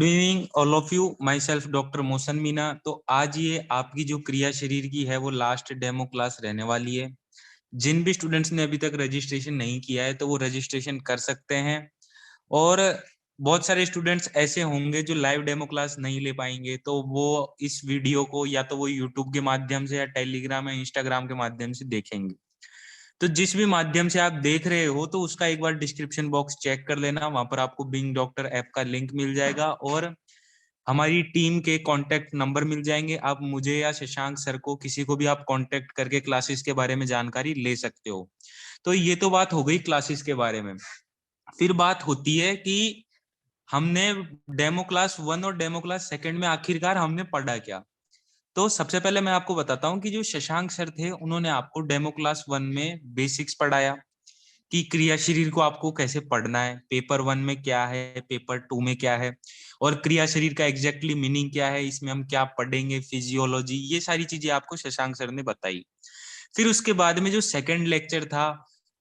Good evening all of you. My self doctor Mohsin Meena. तो आज ये आपकी जो क्रिया शरीर की है वो लास्ट डेमो क्लास रहने वाली है। जिन भी स्टूडेंट्स ने अभी तक रजिस्ट्रेशन नहीं किया है तो वो रजिस्ट्रेशन कर सकते हैं। और बहुत सारे स्टूडेंट्स ऐसे होंगे जो लाइव डेमो क्लास नहीं ले पाएंगे, तो वो इस वीडियो को या तो वो यूट्यूब के माध्यम से या टेलीग्राम या इंस्टाग्राम के माध्यम से देखेंगे। तो जिस भी माध्यम से आप देख रहे हो तो उसका एक बार डिस्क्रिप्शन बॉक्स चेक कर लेना, वहां पर आपको बिंग डॉक्टर ऐप का लिंक मिल जाएगा और हमारी टीम के कांटेक्ट नंबर मिल जाएंगे। आप मुझे या शशांक सर को, किसी को भी आप कांटेक्ट करके क्लासेस के बारे में जानकारी ले सकते हो। तो ये तो बात हो गई क्लासेस के बारे में। फिर बात होती है कि हमने डेमो क्लास 1 और डेमो क्लास 2 में आखिरकार हमने पढ़ा क्या। तो सबसे पहले मैं आपको बताता हूँ कि जो शशांक सर थे उन्होंने आपको डेमो क्लास 1 में बेसिक्स पढ़ाया कि क्रिया शरीर को आपको कैसे पढ़ना है, पेपर 1 में क्या है, पेपर 2 में क्या है, और क्रिया शरीर का एग्जैक्टली मीनिंग क्या है, इसमें हम क्या पढ़ेंगे, फिजियोलॉजी, ये सारी चीजें आपको शशांक सर ने बताई। फिर उसके बाद में जो सेकंड लेक्चर था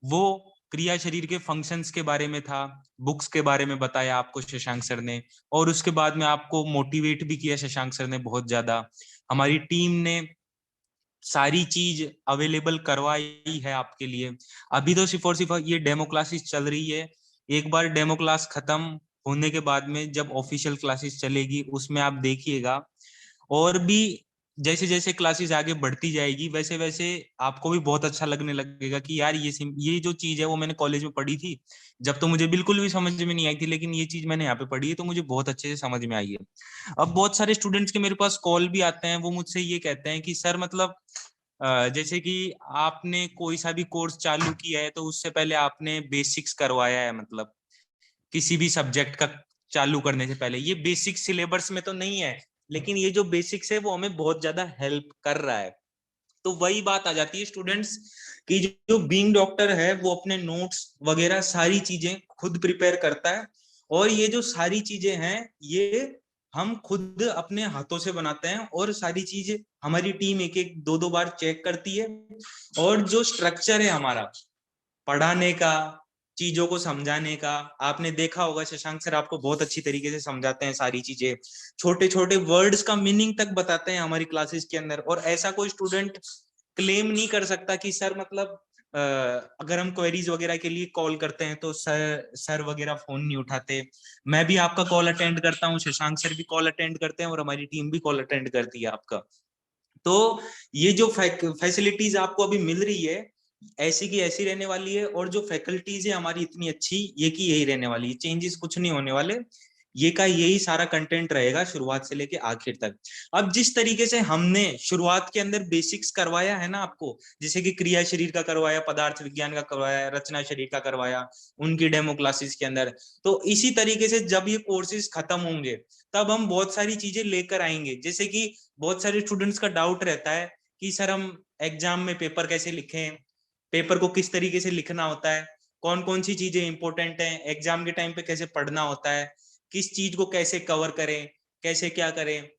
वो क्रिया शरीर के फंक्शंस के बारे में था, बुक्स के बारे में बताया आपको शशांक सर ने। और उसके बाद में आपको मोटिवेट भी किया शशांक सर ने बहुत ज्यादा। हमारी टीम ने सारी चीज अवेलेबल करवाई है आपके लिए। अभी तो सिर्फ और सिर्फ ये डेमो क्लासेस चल रही है। एक बार डेमो क्लास खत्म होने के बाद में जब ऑफिशियल क्लासेस चलेगी उसमें आप देखिएगा। और भी जैसे जैसे क्लासेस आगे बढ़ती जाएगी वैसे वैसे आपको भी बहुत अच्छा लगने लगेगा कि यार ये जो चीज है वो मैंने कॉलेज में पढ़ी थी, जब तो मुझे बिल्कुल भी समझ में नहीं आई थी, लेकिन ये चीज मैंने यहाँ पे पढ़ी है तो मुझे बहुत अच्छे से समझ में आई है। अब बहुत सारे स्टूडेंट्स के मेरे पास कॉल भी आते हैं, वो मुझसे ये कहते हैं कि सर मतलब जैसे कि आपने कोई सा भी कोर्स चालू किया है तो उससे पहले आपने बेसिक्स करवाया है, मतलब किसी भी सब्जेक्ट का चालू करने से पहले। ये बेसिक सिलेबस में तो नहीं है, लेकिन ये जो बेसिक्स है वो हमें बहुत ज्यादा हेल्प कर रहा है। तो वही बात आ जाती है स्टूडेंट्स की, जो बीइंग डॉक्टर है वो अपने नोट्स वगैरह सारी चीजें खुद प्रिपेयर करता है। और ये जो सारी चीजें हैं ये हम खुद अपने हाथों से बनाते हैं, और सारी चीजें हमारी टीम एक एक दो दो बार चेक करती है। और जो स्ट्रक्चर है हमारा पढ़ाने का, चीजों को समझाने का, आपने देखा होगा शशांक सर आपको बहुत अच्छी तरीके से समझाते हैं सारी चीजें, छोटे छोटे वर्ड्स का मीनिंग तक बताते हैं हमारी क्लासेस के अंदर। और ऐसा कोई स्टूडेंट क्लेम नहीं कर सकता कि सर मतलब अगर हम क्वेरीज वगैरह के लिए कॉल करते हैं तो सर वगैरह फोन नहीं उठाते। मैं भी आपका कॉल अटेंड करता हूँ, शशांक सर भी कॉल अटेंड करते हैं, और हमारी टीम भी कॉल अटेंड करती है आपका। तो ये जो फैसिलिटीज आपको अभी मिल रही है ऐसी की ऐसी रहने वाली है, और जो फैकल्टीज है हमारी इतनी अच्छी ये की यही रहने वाली है, चेंजेस कुछ नहीं होने वाले। ये का यही सारा कंटेंट रहेगा शुरुआत से लेके आखिर तक। अब जिस तरीके से हमने शुरुआत के अंदर बेसिक्स करवाया है ना आपको, जैसे कि क्रिया शरीर का करवाया, पदार्थ विज्ञान का करवाया, रचना शरीर का करवाया उनकी डेमो क्लासेस के अंदर, तो इसी तरीके से जब ये कोर्सेज खत्म होंगे तब हम बहुत सारी चीजें लेकर आएंगे। जैसे कि बहुत सारे स्टूडेंट्स का डाउट रहता है कि सर हम एग्जाम में पेपर कैसे लिखें, पेपर को किस तरीके से लिखना होता है, कौन कौन सी चीजें इंपॉर्टेंट हैं, एग्जाम के टाइम पे कैसे पढ़ना होता है, किस चीज को कैसे कवर करें, कैसे क्या करें।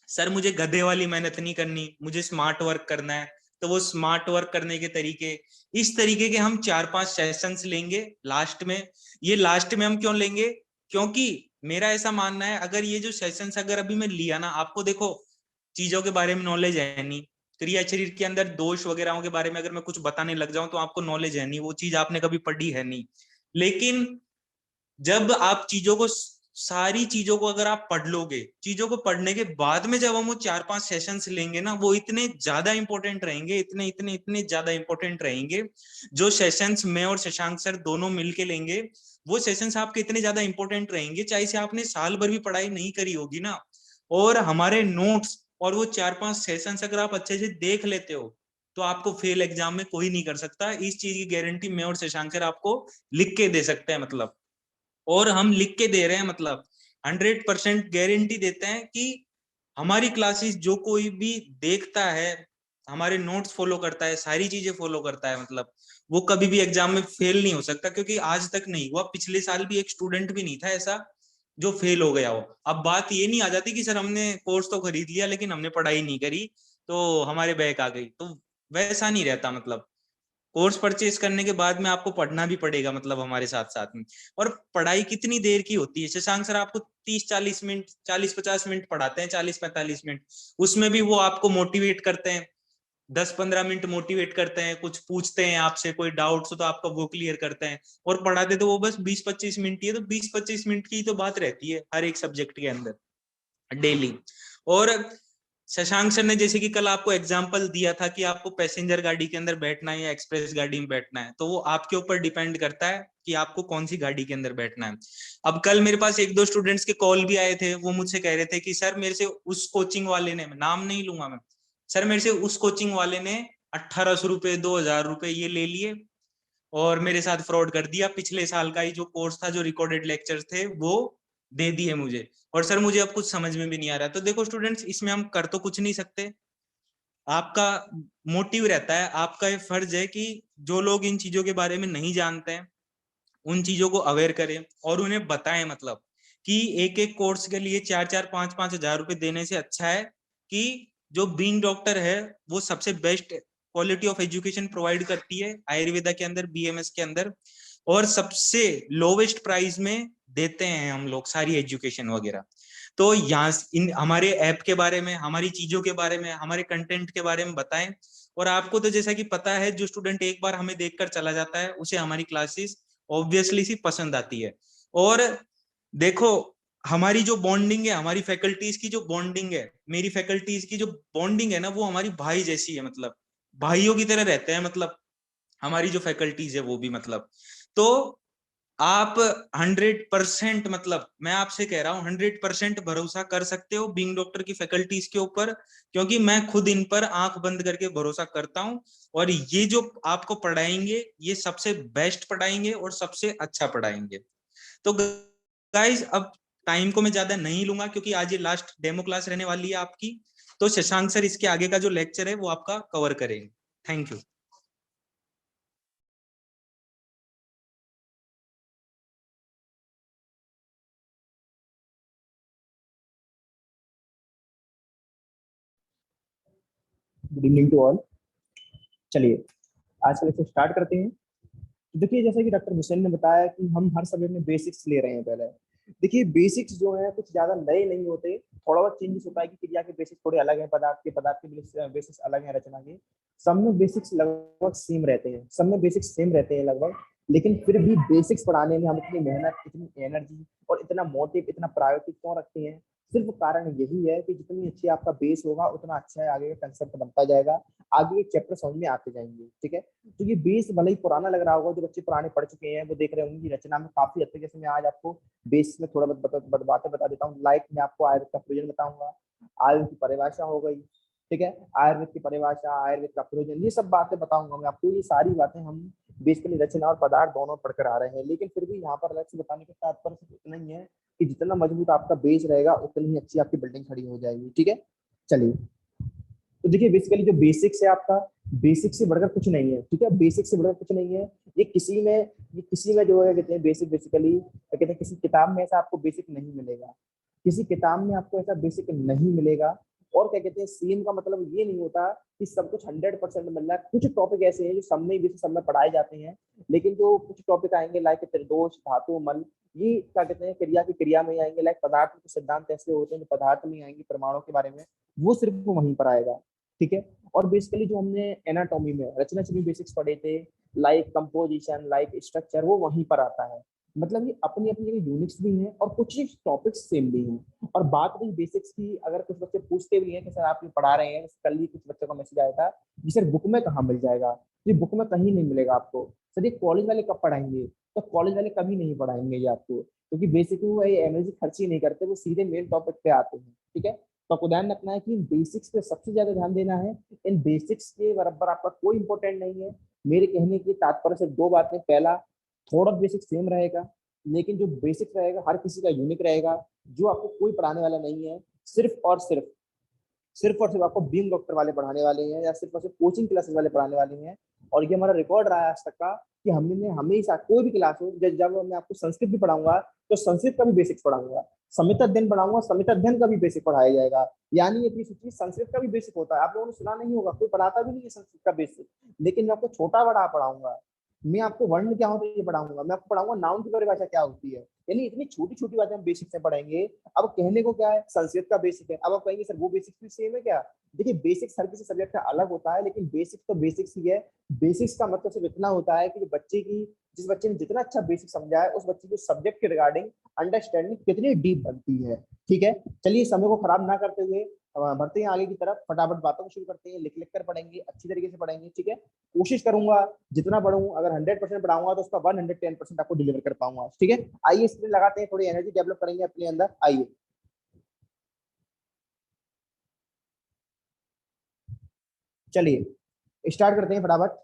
सर मुझे गधे वाली मेहनत नहीं करनी, मुझे स्मार्ट वर्क करना है। तो वो स्मार्ट वर्क करने के तरीके, इस तरीके के हम 4-5 सेशंस लेंगे लास्ट में। ये लास्ट में हम क्यों लेंगे, क्योंकि मेरा ऐसा मानना है अगर ये जो सेशंस अगर अभी मैं लिया ना, आपको देखो चीजों के बारे में नॉलेज है नहीं, क्रिया शरीर के अंदर दोष वगैरह के बारे में अगर मैं कुछ बताने लग जाऊं तो आपको नॉलेज है नहीं, वो चीज आपने कभी पढ़ी है नहीं। लेकिन जब आप चीजों को, सारी चीजों को अगर आप पढ़ लोगे, चीजों को पढ़ने के बाद में जब हम वो 4-5 सेशंस लेंगे ना, वो इतने ज्यादा इंपॉर्टेंट रहेंगे, इतने इतने इतने ज्यादा इंपॉर्टेंट रहेंगे। जो सेशंस मैं और शशांक सर दोनों मिलके लेंगे वो सेशंस आपके इतने ज्यादा इंपॉर्टेंट रहेंगे, चाहे से आपने साल भर भी पढ़ाई नहीं करी होगी ना। और हमारे नोट्स और वो 4-5 सेशंस अगर आप अच्छे से देख लेते हो तो आपको फेल एग्जाम में कोई नहीं कर सकता। इस चीज की गारंटी मैं और शशांक सर आपको लिख के दे सकते हैं, मतलब, और हम लिख के दे रहे हैं, मतलब 100% गारंटी देते हैं कि हमारी क्लासेस जो कोई भी देखता है, हमारे नोट्स फॉलो करता है, सारी चीजें फॉलो करता है, मतलब वो कभी भी एग्जाम में फेल नहीं हो सकता। क्योंकि आज तक नहीं हुआ, पिछले साल भी एक स्टूडेंट भी नहीं था ऐसा जो फेल हो गया हो। अब बात ये नहीं आ जाती कि सर हमने कोर्स तो खरीद लिया लेकिन हमने पढ़ाई नहीं करी तो हमारे बैक आ गई, तो वैसा नहीं रहता। मतलब कोर्स परचेज करने के बाद में आपको पढ़ना भी पड़ेगा, मतलब हमारे साथ साथ में। और पढ़ाई कितनी देर की होती है शशांक सर? आपको 30-40 मिनट, 40-50 मिनट पढ़ाते हैं, 40-45 मिनट। उसमें भी वो आपको मोटिवेट करते हैं, 10-15 मिनट मोटिवेट करते हैं, कुछ पूछते हैं आपसे, कोई डाउट्स हो तो आपका वो क्लियर करते हैं, और पढ़ाते तो वो बस 20-25 मिनट की है। तो 20-25 मिनट की तो बात रहती है हर एक सब्जेक्ट के अंदर डेली। और शशांक सर ने जैसे कि कल आपको एग्जांपल दिया था कि आपको पैसेंजर गाड़ी के अंदर बैठना है या एक्सप्रेस गाड़ी में बैठना है, तो वो आपके ऊपर डिपेंड करता है कि आपको कौन सी गाड़ी के अंदर बैठना है। अब कल मेरे पास 1-2 स्टूडेंट्स के कॉल भी आए थे, वो मुझसे कह रहे थे कि सर मेरे से उस कोचिंग वाले ने, नाम नहीं लूंगा मैं, सर मेरे से उस कोचिंग वाले ने 1800 रुपए, 2000 रुपए ये ले लिए और मेरे साथ फ्रॉड कर दिया। पिछले साल का ही जो कोर्स था, जो रिकॉर्डेड लेक्चर थे, वो दे दिए मुझे, और सर मुझे अब कुछ समझ में भी नहीं आ रहा। तो देखो स्टूडेंट्स, इसमें हम कर तो कुछ नहीं सकते, आपका मोटिव रहता है, आपका ये फर्ज है कि जो लोग इन चीजों के बारे में नहीं जानते हैं उन चीजों को अवेयर करें और उन्हें बताएं, मतलब कि एक एक कोर्स के लिए 4-4 5-5 हजार रुपए देने से अच्छा है कि जो बीइंग डॉक्टर है वो सबसे best quality of education provide करती है आयुर्वेदा के अंदर, बीएमएस के अंदर, और सबसे लोवेस्ट प्राइस में देते हैं हम लोग सारी एजुकेशन वगैरह। तो यहाँ इन हमारे ऐप के बारे में, हमारी चीजों के बारे में, हमारे कंटेंट के बारे में बताएं। और आपको तो जैसा कि पता है, जो स्टूडेंट एक बार हमें देखकर चला जाता है उसे हमारी क्लासेस ऑब्वियसली सी पसंद आती है। और देखो, हमारी जो बॉन्डिंग है, हमारी फैकल्टीज की जो बॉन्डिंग है, मेरी फैकल्टीज की जो बॉन्डिंग है ना, वो हमारी भाई जैसी है, मतलब भाइयों की तरह रहते हैं, मतलब हमारी जो फैकल्टीज है वो भी, मतलब तो आप 100%, मतलब मैं आपसे कह रहा हूँ 100% भरोसा कर सकते हो बीइंग डॉक्टर की फैकल्टीज के ऊपर, क्योंकि मैं खुद इन पर आंख बंद करके भरोसा करता हूँ। और ये जो आपको पढ़ाएंगे ये सबसे बेस्ट पढ़ाएंगे और सबसे अच्छा पढ़ाएंगे। तो गाइज, अब टाइम को मैं ज्यादा नहीं लूंगा क्योंकि आज ये लास्ट डेमो क्लास रहने वाली है आपकी। तो शशांक सर इसके आगे का जो लेक्चर है वो आपका कवर करेंगे। Thank you. Good evening to all. चलिए आज का लेक्चर स्टार्ट करते हैं। तो देखिए, जैसा कि डॉक्टर हुसैन ने बताया कि हम हर सब्जेक्ट में बेसिक्स ले रहे हैं। पहले देखिए, बेसिक्स जो है कुछ ज्यादा नए नहीं होते, थोड़ा बहुत चेंजेस होता है कि क्रिया के बेसिक्स थोड़े अलग हैं, पदार्थ के बेसिक्स अलग हैं, रचना के। सब में बेसिक्स लगभग सेम रहते हैं, सब में बेसिक्स सेम रहते हैं लगभग। लेकिन फिर भी बेसिक्स पढ़ाने में हम इतनी मेहनत, इतनी एनर्जी और इतना मोटिव, इतना प्रायोरिटी क्यों रखते हैं? सिर्फ कारण यही है कि जितनी अच्छी आपका बेस होगा उतना अच्छा है, आगे का कंसेप्ट बनता जाएगा, आगे के चैप्टर समझ में आते जाएंगे। ठीक है, तो ये बेस भले ही पुराना लग रहा होगा, जो बच्चे पुराने पढ़ चुके हैं वो देख रहे होंगे कि रचना में काफी हद तक, जैसे मैं आज आपको बेस में थोड़ा बहुत बातें बता देता हूँ। लाइक मैं आपको आयुर्वेद का प्रयोजन बताऊंगा, आयुर्वेद की परिभाषा हो गई, ठीक है, आयुर्वेद की परिभाषा, आयुर्वेद का प्रयोजन, ये सब बातें बताऊंगा मैं आपको। ये सारी बातें हम बेसिकली रचना और पदार्थ दोनों पढ़कर आ रहे हैं। लेकिन फिर भी यहाँ पर अलग से बताने का तात्पर्य सिर्फ इतना ही है कि जितना मजबूत आपका बेस रहेगा उतनी ही अच्छी आपकी बिल्डिंग खड़ी हो जाएगी। ठीक है, चलिए। तो देखिए, बेसिकली जो बेसिक्स है आपका, बेसिक से बढ़कर कुछ नहीं है। ठीक है, बेसिक से बढ़कर कुछ नहीं है। ये किसी में जो है कहते हैं बेसिक, बेसिकली कहते हैं किसी किताब में ऐसा आपको बेसिक नहीं मिलेगा, किसी किताब में आपको ऐसा बेसिक नहीं मिलेगा। और क्या कहते हैं, सेम का मतलब ये नहीं होता कि सब कुछ 100% मिल रहा है। कुछ टॉपिक ऐसे हैं जो सब में बेसिक, सब में पढ़ाए जाते हैं, लेकिन जो कुछ टॉपिक आएंगे लाइक त्रिदोष, धातु, मल, ये क्या कहते हैं क्रिया की क्रिया में आएंगे। लाइक पदार्थ के सिद्धांत ऐसे होते हैं जो पदार्थ में आएंगे, परमाणु के बारे में, वो सिर्फ वहीं पर आएगा। ठीक है, और बेसिकली जो हमने एनाटॉमी में रचना से भी बेसिक्स पढ़े थे, लाइक कंपोजिशन, लाइक स्ट्रक्चर, वो वहीं पर आता है। मतलब ये अपनी अपनी जगह यूनिट्स भी हैं और कुछ ही टॉपिक्स सेम भी हैं। और बात रही बेसिक्स की, अगर कुछ बच्चे पूछते भी हैं कि सर आप ये पढ़ा रहे हैं, कल ही कुछ बच्चों का मैसेज आया था कि सर बुक में कहाँ मिल जाएगा? तो ये बुक में कहीं नहीं मिलेगा आपको। सर ये कॉलेज वाले कब पढ़ाएंगे? तो कॉलेज वाले कभी नहीं पढ़ाएंगे ये आपको, क्योंकि बेसिकली वो एनर्जी खर्च ही नहीं करते, वो सीधे मेन टॉपिक पे आते हैं। ठीक है, तो आपको ध्यान रखना है कि इन बेसिक्स पे सबसे ज्यादा ध्यान देना है। इन बेसिक्स के बराबर आपका कोई इंपॉर्टेंट नहीं है। मेरे कहने की तात्पर्य से दो बातें। पहला, थोड़ा बेसिक सेम रहेगा, लेकिन जो बेसिक रहेगा हर किसी का यूनिक रहेगा, जो आपको कोई पढ़ाने वाला नहीं है। सिर्फ और सिर्फ आपको बीइंग डॉक्टर वाले पढ़ाने वाले हैं, या सिर्फ और सिर्फ कोचिंग क्लासेस वाले पढ़ाने वाले हैं। और ये हमारा रिकॉर्ड रहा है आज तक का कि हमने हमेशा कोई भी क्लास हो, जब मैं आपको संस्कृत भी पढ़ाऊंगा तो संस्कृत का भी बेसिक्स पढ़ाऊंगा। समित अध्ययन पढ़ाऊंगा, समित अध्ययन का भी बेसिक पढ़ाया जाएगा। यानी ये चीज संस्कृत का भी बेसिक होता है, आप लोगों ने सुना नहीं होगा, कोई पढ़ाता भी नहीं है संस्कृत का बेसिक, लेकिन मैं आपको छोटा बड़ा पढ़ाऊंगा। मैं आपको वर्ण क्या होता है ये पढ़ाऊंगा, मैं आपको पढ़ाऊंगा नाउन की परिभाषा क्या होती है। यानी इतनी छोटी छोटी बातें हम बेसिक से पढ़ाएंगे। अब कहने को क्या है, संस्कृत का बेसिक है, अब आप कहेंगे सर वो बेसिक भी सेम है क्या? देखिए बेसिक्स हर किसी सब्जेक्ट का अलग होता है, लेकिन बेसिक्स तो बेसिक्स ही है। बेसिक्स का मतलब सिर्फ इतना होता है कि जो बच्चे की, जिस बच्चे ने जितना अच्छा बेसिक समझा है, उस बच्चे की सब्जेक्ट के रिगार्डिंग अंडरस्टैंडिंग कितनी डीप बनती है। ठीक है, चलिए समय को खराब ना करते हुए बढ़ते हैं आगे की तरफ, फटाफट बातों को शुरू करते हैं, लिख लिख कर पढ़ेंगे, अच्छी तरीके से पढ़ेंगे। ठीक है, कोशिश करूंगा जितना पढ़ूं, अगर 100% पढ़ाऊंगा तो उसका 110% आपको डिलीवर कर पाऊंगा। ठीक है, आइए स्क्रीन लगाते हैं, थोड़ी एनर्जी डेवलप करेंगे अपने अंदर। आइए चलिए स्टार्ट करते हैं फटाफट।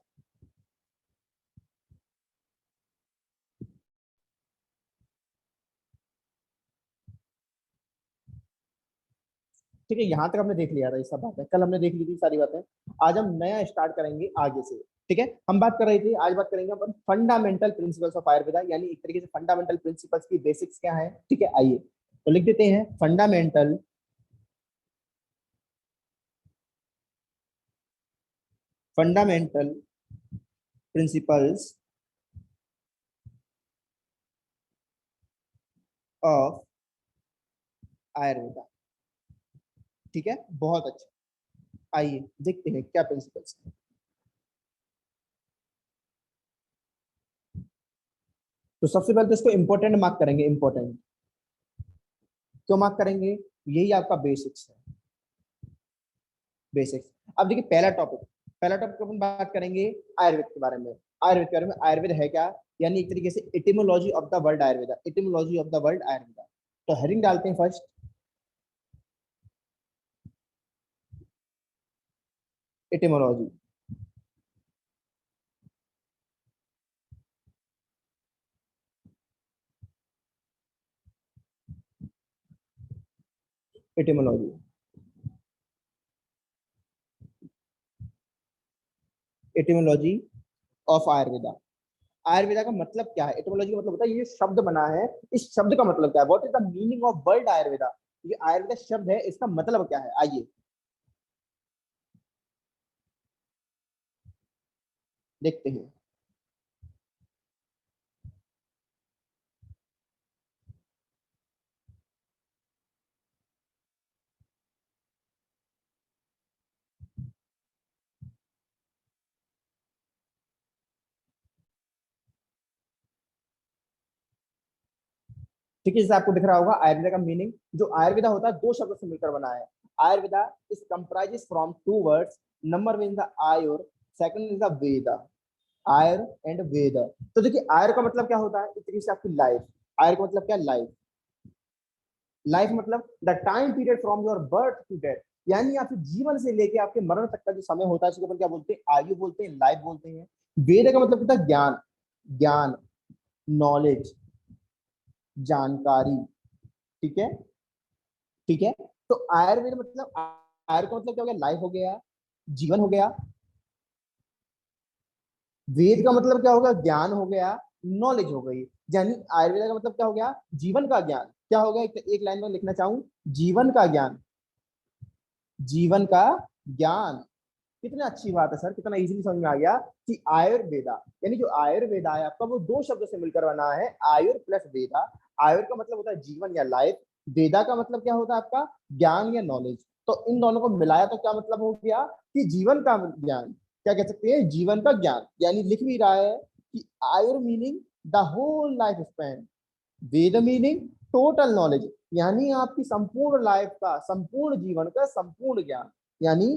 ठीक है, यहाँ तक हमने देख लिया था ये सब बातें, कल हमने देख ली थी सारी बातें। आज हम नया स्टार्ट करेंगे आगे से। ठीक है, हम बात कर रहे थे, आज बात करेंगे अपन फंडामेंटल प्रिंसिपल्स ऑफ आयुर्वेदा, यानी एक तरीके से फंडामेंटल प्रिंसिपल्स की बेसिक्स क्या है। ठीक है, आइए तो लिख देते हैं फंडामेंटल प्रिंसिपल्स ऑफ आयुर्वेदा। ठीक है, बहुत अच्छा, आइए देखते हैं क्या प्रिंसिपल्स हैं। तो सबसे पहले तो इसको इंपॉर्टेंट मार्क करेंगे, इंपॉर्टेंट क्यों मार्क करेंगे, यही आपका बेसिक्स है, बेसिक्स। अब देखिए पहला टॉपिक अपन बात करेंगे आयुर्वेद के बारे में। आयुर्वेद के बारे में, आयुर्वेद है क्या, यानी एक तरीके से etymology of the world Ayurveda, etymology of the world Ayurveda. तो हेडिंग डालते हैं first, etymology. Etymology, etymology of Ayurveda. Ayurveda का मतलब क्या है, एटोमोलॉजी का मतलब होता है ये शब्द बना है, इस शब्द का मतलब क्या है, what is the meaning of word Ayurveda. ये आयुर्वेदा शब्द है, इसका मतलब क्या है, आइए देखते हैं। ठीक है, जैसे आपको दिख रहा होगा आयुर्वेदा का मीनिंग, जो आयुर्वेदा होता है दो शब्दों से मिलकर बना है। Ayurveda is comprises from two words, number one the Ayur, second is the Veda. Ayur and Veda. तो देखिए आयुर का मतलब क्या होता है, एक तरीके से आपकी लाइफ। आयुर का मतलब क्या, लाइफ। लाइफ मतलब the time period from your birth to death, यानी आपके जीवन से लेके आपके मरण तक का जो समय होता है, उसको अपन क्या बोलते हैं, आयु बोलते हैं, लाइफ बोलते हैं। वेद का मतलब होता है ज्ञान, ज्ञान, नॉलेज, जानकारी। ठीक है, ठीक है। तो आयुर्वेद मतलब, आयुर्वेद का मतलब क्या हो गया, लाइफ हो गया, जीवन हो गया। वेद का मतलब क्या होगा, ज्ञान हो गया, नॉलेज हो गई। यानी आयुर्वेद का मतलब क्या हो गया, जीवन का ज्ञान। क्या हो गया, एक लाइन में लिखना चाहूं, जीवन का ज्ञान, जीवन का ज्ञान। कितना अच्छी बात है सर, कितना इजीली समझ में आ गया कि आयुर्वेदा, यानी जो आयुर्वेदा है आपका वो दो शब्दों से मिलकर बना है, आयुर प्लस वेदा। आयुर का मतलब होता है जीवन या लाइफ, वेदा का मतलब क्या होता है आपका, ज्ञान या नॉलेज। तो इन दोनों को मिलाया तो क्या मतलब हो गया कि जीवन का ज्ञान, क्या कह सकते हैं, जीवन का ज्ञान। यानी लिख भी रहा है कि Ayur meaning the whole life span, Veda meaning total knowledge, यानी आपकी संपूर्ण लाइफ का, संपूर्ण जीवन का संपूर्ण ज्ञान। यानी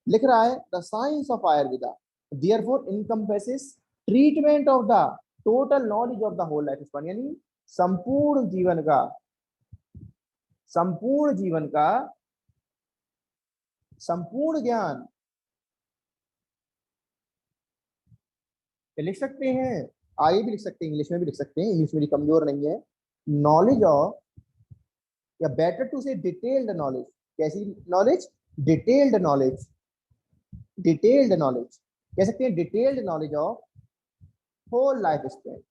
लिख रहा है the science of Ayurveda therefore encompasses treatment of the total knowledge of the whole life span, यानी संपूर्ण जीवन का, संपूर्ण जीवन का संपूर्ण ज्ञान। ये लिख सकते हैं, आगे भी लिख सकते हैं, इंग्लिश में भी लिख सकते हैं, इंग्लिश मेरी कमजोर नहीं है। नॉलेज ऑफ, या better to say detailed knowledge, कैसी knowledge, detailed knowledge, detailed knowledge, कह सकते हैं detailed knowledge of whole life span,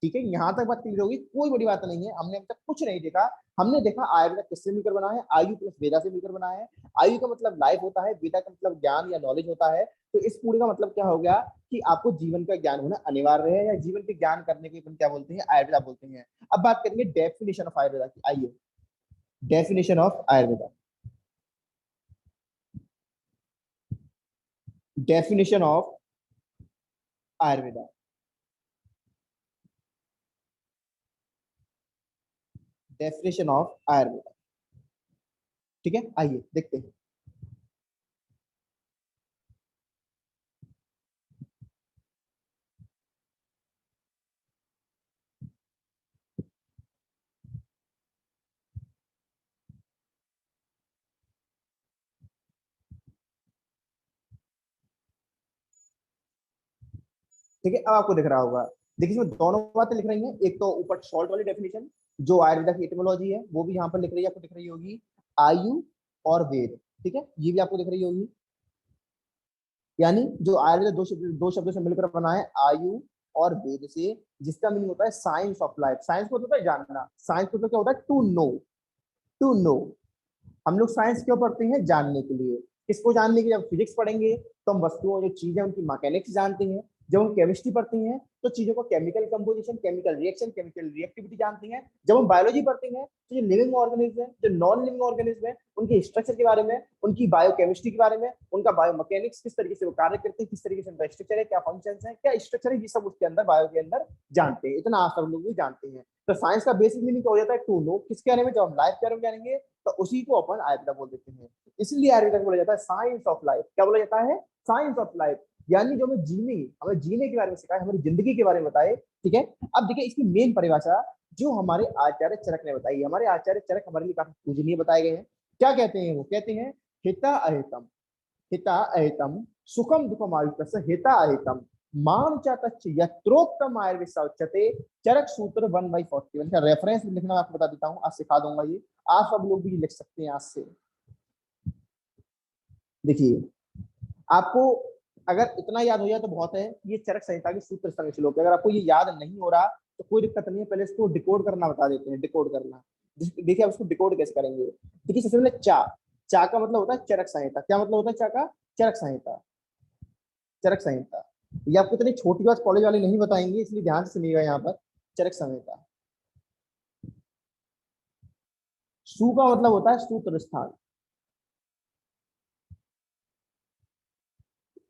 ठीक है, यहाँ तक बात क्लियर होगी, कोई बड़ी बात नहीं है। हमने अब तक कुछ नहीं देखा। हमने देखा आयुर्वेदा किससे मिलकर बना है, आयु प्लस वेदा से मिलकर बना है। आयु का मतलब लाइफ होता है, वेदा का मतलब ज्ञान या नॉलेज होता है। तो इस पूरे का मतलब क्या हो गया कि आपको जीवन का ज्ञान होना अनिवार्य है, या जीवन के ज्ञान करने के अपन क्या बोलते हैं, आयुर्वेदा बोलते हैं। अब बात करेंगे डेफिनेशन ऑफ आयुर्वेदा की। आइए, definition of Ayurveda. Definition of Ayurveda. Definition of Ayurveda. ठीक है, आइए देखते हैं। ठीक है, अब आपको दिख रहा होगा। देखिए इसमें दोनों बातें लिख रही हैं। एक तो ऊपर शॉर्ट वाली डेफिनेशन जो आयुर्वेदा की एटिमोलॉजी है वो भी यहाँ पर लिख रही है, आपको दिख रही होगी। आयु और वेद, ठीक है, ये भी आपको दिख रही होगी। यानी जो आयुर्वेदा दो शब्दों से मिलकर बना है, आयु और वेद से, जिसका मीनिंग होता है साइंस ऑफ लाइफ। साइंस को होता है जानना, साइंस को तो क्या होता है, टू नो। To know. हम लोग साइंस क्यों पढ़ते हैं, जानने के लिए। किसको जानने के लिए, जब फिजिक्स पढ़ेंगे तो हम वस्तुओं जो चीजें उनकी मैकेनिक्स जानते हैं। जब हम केमिस्ट्री पढ़ते हैं तो चीजों को chemical composition, chemical reaction, chemical reactivity जानते हैं। जब हम बायोलॉजी पढ़ते हैं तो जो लिविंग ऑर्गेनिज्म है, जो नॉन लिविंग ऑर्गेनिज्म है, उनके स्ट्रक्चर के बारे में, उनकी बायोकेमिस्ट्री के बारे में, उनका बायोमैकेनिक्स किस तरीके से वो कार्य करते हैं, किस तरीके से उनका स्ट्रक्चर है, क्या फंक्शन है, क्या स्ट्रक्चर है, ये सब उसके अंदर बायो के अंदर जानते हैं। इतना आप सब लोग भी जानते हैं। तो साइंस का बेसिक मीनिंग क्या हो जाता है, टू नो। किसके बारे में, जब हम लाइफ के बारे में जानेंगे तो उसी को अपन आयुर्वेदा बोल देते हैं। इसलिए आयुर्वेदा को बोला जाता है साइंस ऑफ लाइफ। क्या बोला जाता है, साइंस ऑफ लाइफ। यानी जो हमें जीने के बारे में सिखाए, हमारी जिंदगी के बारे में बताए। ठीक है, अब देखिए इसकी मेन परिभाषा जो हमारे आचार्य चरक ने बताई। हमारे आचार्य चरक हमारे लिए काफी पूजनीय बताए गए हैं। क्या कहते हैं, वो कहते हैं हिता अहितम, हिता अहितम सुखम दुखम आयुष हिता अहितम माम च तच्च यत्रोक्तम आयुर्वेद उच्यते। चरक सूत्र 1/41 का रेफरेंस लिखना मैं आपको बता देता हूँ, आज सिखा दूंगा ये। आप सब लोग भी लिख सकते हैं आज से। देखिए, आपको अगर इतना याद हो जाए तो बहुत है। ये चरक संहिता के सूत्र संग श्लोक है। अगर आपको ये याद नहीं हो रहा तो कोई दिक्कत नहीं है, पहले इसको डिकोड करना बता देते हैं। डिकोड करना, देखिए आप इसको डिकोड कैसे करेंगे। देखिए सबसे पहले चा, चा का मतलब होता है चरक संहिता। क्या मतलब होता है चा का, चरक संहिता। चरक संहिता, ये आपको इतनी छोटी बात कॉलेज वाले नहीं बताएंगे, इसलिए ध्यान से सुनिएगा यहाँ पर। चरक संहिता। सु का मतलब होता है सूत्र स्थान।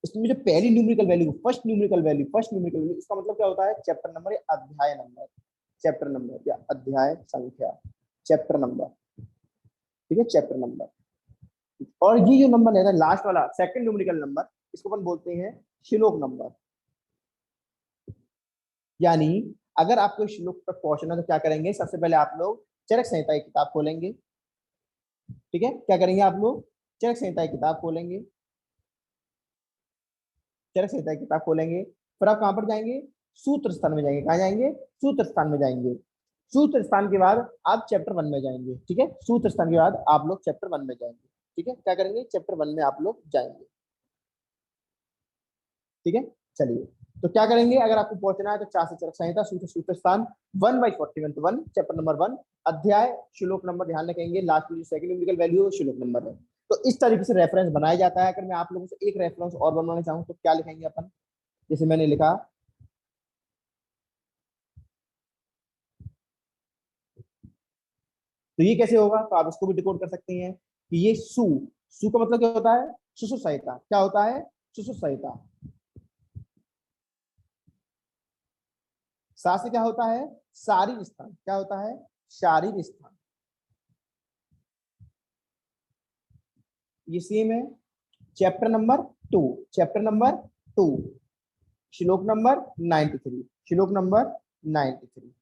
इसमें जो पहली numerical value, first numerical value, इसका मतलब क्या होता है, चैप्टर नंबर या अध्याय नंबर। चैप्टर नंबर या अध्याय संख्या, चैप्टर नंबर। ठीक है, चैप्टर नंबर। और ये जो नंबर है लास्ट वाला सेकंड न्यूमेरिकल नंबर, इसको अपन बोलते हैं श्लोक नंबर। यानी अगर आपको श्लोक तक पहुंचना है तो क्या करेंगे, सबसे पहले आप लोग चरक संहिता की किताब खोलेंगे। ठीक है, क्या करेंगे आप लोग, चरक संहिता की किताब खोलेंगे। चरक संहिता की किताब खोलेंगे, फिर आप कहां पर जाएंगे, सूत्र स्थान में जाएंगे। कहाँ जाएंगे, सूत्र स्थान में जाएंगे। सूत्र स्थान के बाद आप चैप्टर 1 में जाएंगे। ठीक है, सूत्र स्थान के बाद आप लोग चैप्टर 1 में जाएंगे। ठीक है, क्या करेंगे, चैप्टर 1 में आप लोग जाएंगे। ठीक है, चलिए तो क्या करेंगे, अगर आपको पहुंचना है तो चार से चरक संहिता, सूत्र, सूत्र स्थान 1/41, 1 चैप्टर नंबर 1, अध्याय, श्लोक नंबर ध्यान रखेंगे, लास्ट में जो सेकंड न्यूमेरिकल वैल्यू श्लोक नंबर है। तो इस तरीके से रेफरेंस बनाया जाता है। अगर मैं आप लोगों से एक रेफरेंस और बनवाना चाहूँ तो क्या लिखेंगे अपन, जैसे मैंने लिखा, तो ये कैसे होगा, तो आप इसको भी डिकोड कर सकते हैं कि ये सु, सु का मतलब क्या होता है, सुसु संहिता। क्या होता है, सुसु संहिता। सा से क्या होता है, शारीर स्थान। क्या होता है, शारीर स्थान। ये सेम है चैप्टर नंबर 2, चैप्टर नंबर 2, श्लोक नंबर 93, श्लोक नंबर 93।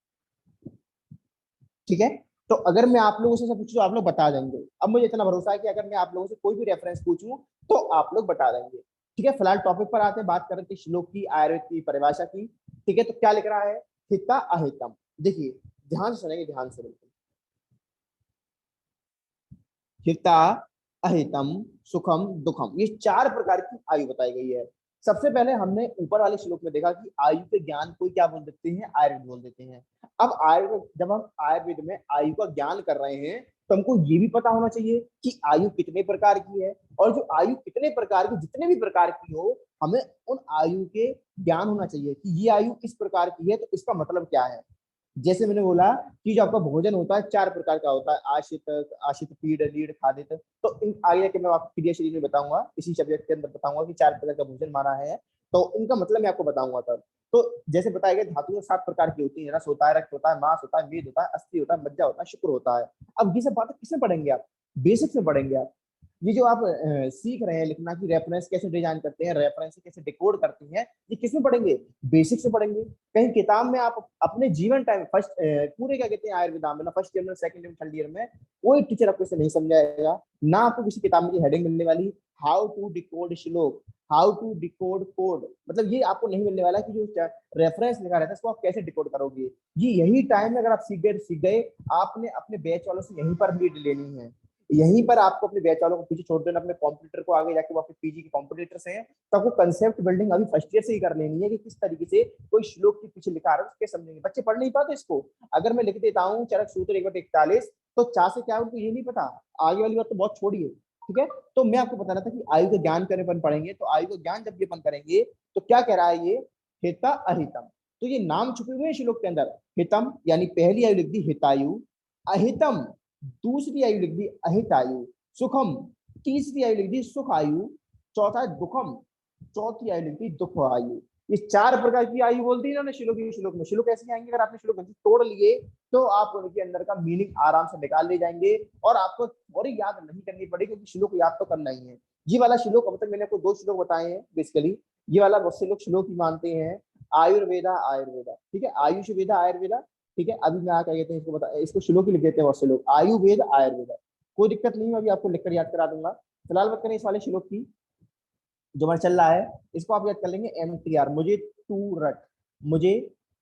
ठीक है, तो अगर मैं आप लोगों से सब पूछूं तो आप लोग बता देंगे। अब मुझे इतना भरोसा है कि अगर मैं आप लोगों से कोई भी रेफरेंस पूछूं तो आप लोग बता देंगे। ठीक है, फिलहाल टॉपिक पर आते हैं, बात करें कि श्लोक की, आयुर्वेद की परिभाषा की। ठीक है, तो क्या लिख रहा है, हिता अहितम। देखिए ध्यान से सुनेंगे, ध्यान से बिल्कुल। हिता अहितम सुखम दुखम, ये चार प्रकार की आयु बताई गई है। सबसे पहले हमने ऊपर वाले श्लोक में देखा कि आयु के ज्ञान कोई क्या बोल देते हैं, आयुर्वेद बोल देते हैं। अब आयुर्वेद, जब हम आयुर्वेद में आयु का ज्ञान कर रहे हैं तो हमको ये भी पता होना चाहिए कि आयु कितने प्रकार की है, और जो आयु कितने प्रकार की, जितने भी प्रकार की हो, हमें उन आयु के ज्ञान होना चाहिए कि ये आयु इस प्रकार की है तो इसका मतलब क्या है। जैसे मैंने बोला कि जो आपका भोजन होता है 4 प्रकार का होता है, आशित, आशित पीड, लीड, खादित। तो इन आगे के मैं आपको क्रिया शरीर में बताऊंगा, इसी सब्जेक्ट के अंदर बताऊंगा कि 4 प्रकार का भोजन माना है, तो इनका मतलब मैं आपको बताऊंगा तब। तो जैसे बताया गया, धातुएं 7 प्रकार की होती है, रस होता है, रक्त होता है, मांस होता है, मेद होता है, अस्थि होता है, मज्जा होता है, शुक्र होता है। अब ये सब बातें किसमें पढ़ेंगे आप? बेसिक्स में पढ़ेंगे आप। ये जो आप सीख रहे हैं लिखना कि रेफरेंस कैसे डिजाइन करते हैं, रेफरेंस कैसे डिकोड करते हैं, ये किसमें पढ़ेंगे? बेसिक से पढ़ेंगे। कहीं किताब में आप अपने जीवन टाइम फर्स्ट पूरे क्या कहते हैं आयुर्वेदा में ना, फर्स्ट ईयर में, सेकंड ईयर में, थर्ड ईयर में कोई टीचर आपको इसे नहीं समझाएगा, ना आपको किसी किताब में हेडिंग मिलने वाली हाउ टू डिकोड श्लोक, हाउ टू डिकोड कोड, मतलब ये आपको नहीं मिलने वाला कि जो रेफरेंस लिखा रहता है इसको आप कैसे डिकोड करोगे। ये यही टाइम में अगर आप सीख गए, आपने अपने बैच वालों से यहीं पर लीड लेनी है। यहीं पर आपको अपने बैच वालों को पीछे छोड़ देना, अपने कॉम्पिटिटर को आगे जाके वो अपने पीजी के कॉम्पिटिटर्स हैं, तो आपको कंसेप्ट बिल्डिंग अभी फर्स्ट ईयर से ही कर लेनी है कि किस तरीके से कोई श्लोक के पीछे लिखा रहा है उसके समझेंगे। बच्चे पढ़ नहीं पाते इसको। अगर मैं लिख देता हूँ चरक सूत्र 1/41, तो चा से क्या उनको ये नहीं पता, आगे वाली बात तो बहुत छोड़िए। ठीक है, तो मैं आपको बता रहा था कि आयु का ज्ञान करने पर पढ़ेंगे, तो आयु का ज्ञान जब ये अपन करेंगे तो क्या कह रहा है ये, हिता अहितम। तो ये नाम छुपे हुए हैं श्लोक के अंदर। हितम यानी पहली आयु लिख दी हितायु, अहितम दूसरी आयु लिख दी अहित आयु, सुखम तीसरी आयु लिख दी सुख आयु, चौथा दुखम चौथी आयु लिख दी दुख आयु। ये 4 प्रकार की आयु बोलती है ना श्लोक, श्लोक में श्लोक ऐसे आएंगे, अगर आपने श्लोक तोड़ लिए तो आप उनके अंदर का मीनिंग आराम से निकाल ले जाएंगे, और आपको और याद नहीं करनी पड़ेगी, क्योंकि श्लोक याद तो करना ही है। ये वाला श्लोक, अब तक मैंने आपको 2 श्लोक बताए हैं बेसिकली, ये वाला बहुत से लोग श्लोक ही मानते हैं, आयुर्वेदा आयुर्वेदा, ठीक है, आयुष वेदा आयुर्वेदा। ठीक है, अभी मैं क्या कहते हैं इसको बता, इसको श्लोक ही लिख देते हैं बहुत से लोग, आयुर्वेद आयुर्वेदा। कोई दिक्कत नहीं है, अभी आपको लिखकर याद करा दूंगा। फिलहाल बात करें इस वाले श्लोक की जो हमारा चल रहा है, इसको आप याद कर लेंगे MTR, मुझे टू रट, मुझे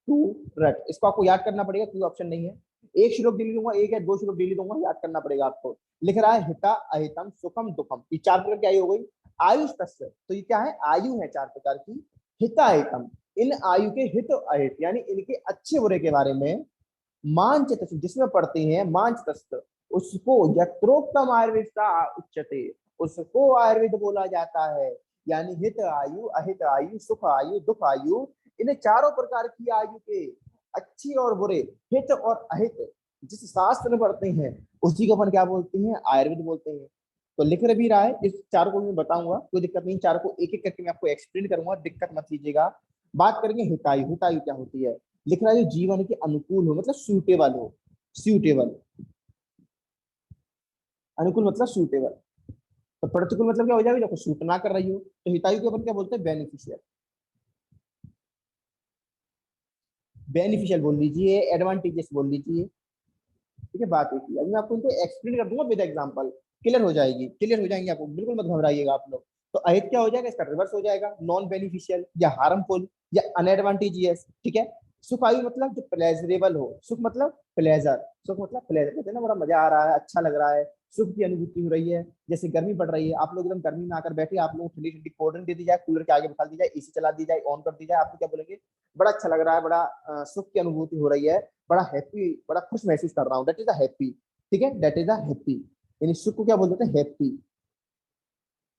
टू रट, इसको आपको याद करना पड़ेगा, कोई ऑप्शन नहीं है। एक श्लोक डेली दूंगा, एक या 2 श्लोक डेली दूंगा, याद करना पड़ेगा आपको। लिख रहा है हिता अहितम सुखम दुखम, ये 4 प्रकार की आयु हो गई। आयुष तस्य, तो ये क्या है, आयु है 4 प्रकार की। हिता अहितम, इन आयु के हित अहित यानी इनके अच्छे बुरे के बारे में। मांच जिसमें पढ़ते हैं मांच तस्त, उसको यत्रोक्तम आयुर्वेद उच्चते, उसको आयुर्वेद बोला जाता है। यानी हित आयु, अहित आयु, सुख आयु, दुख आयु, इन 4 प्रकार की आयु के अच्छी और बुरे, हित और अहित जिस शास्त्र में पढ़ते हैं उसी को अपन क्या बोलते हैं, आयुर्वेद बोलते हैं। तो लिख भी रहा है, इस 4 को मैं बताऊंगा, कोई दिक्कत नहीं, 4 को एक एक करके मैं आपको एक्सप्लेन करूंगा, दिक्कत मत लीजिएगा। बात करेंगे हितायु, हितायु क्या होती है। लिख रहा है जो जीवन के अनुकूल हो, मतलब सूटेबल हो, सूटेबल, अनुकूल मतलब सूटेबल। तो प्रतिकूल मतलब क्या हो जाएगा, जब सूट ना कर रही हो, तो हितायु के अपन क्या बोलते हैं, बेनिफिशियल, बेनिफिशियल बोल लीजिए, एडवांटेजेस बोल लीजिए। ठीक है, बात एक ही, अभी मैं आपको इनको एक्सप्लेन कर दूंगा विद एग्जांपल, क्लियर हो जाएगी, क्लियर हो जाएंगे आपको, बिल्कुल मत घबराइएगा आप लोग। तो अहित क्या हो जाएगा, इसका रिवर्स हो जाएगा, नॉन बेनिफिशियल या हार्मफुल या अनएडवांटेजियस। ठीक है, सुख आयु मतलब जो प्लेजरेबल हो, सुख मतलब प्लेजर, सुख मतलब प्लेजर, कहते हैं ना बड़ा मजा आ रहा है, अच्छा लग रहा है, सुख की अनुभूति हो रही है। जैसे गर्मी पड़ रही है, आप लोग एकदम गर्मी में आकर बैठे, आप लोग ठंडी ठंडी कोल्ड ड्रिंक दे दी जाए, कूलर के आगे बिठा दी जाए, एसी चला दी जाए, ऑन कर दी जाए, आपको क्या बोलेंगे, बड़ा अच्छा लग रहा है, बड़ा सुख की अनुभूति हो रही है, बड़ा हैप्पी, बड़ा खुश महसूस कर रहा हूँ, दैट इज अ हैप्पी। ठीक है, दैट इज अ हैप्पी, यानी सुख को क्या बोल देते हैं, हैप्पी,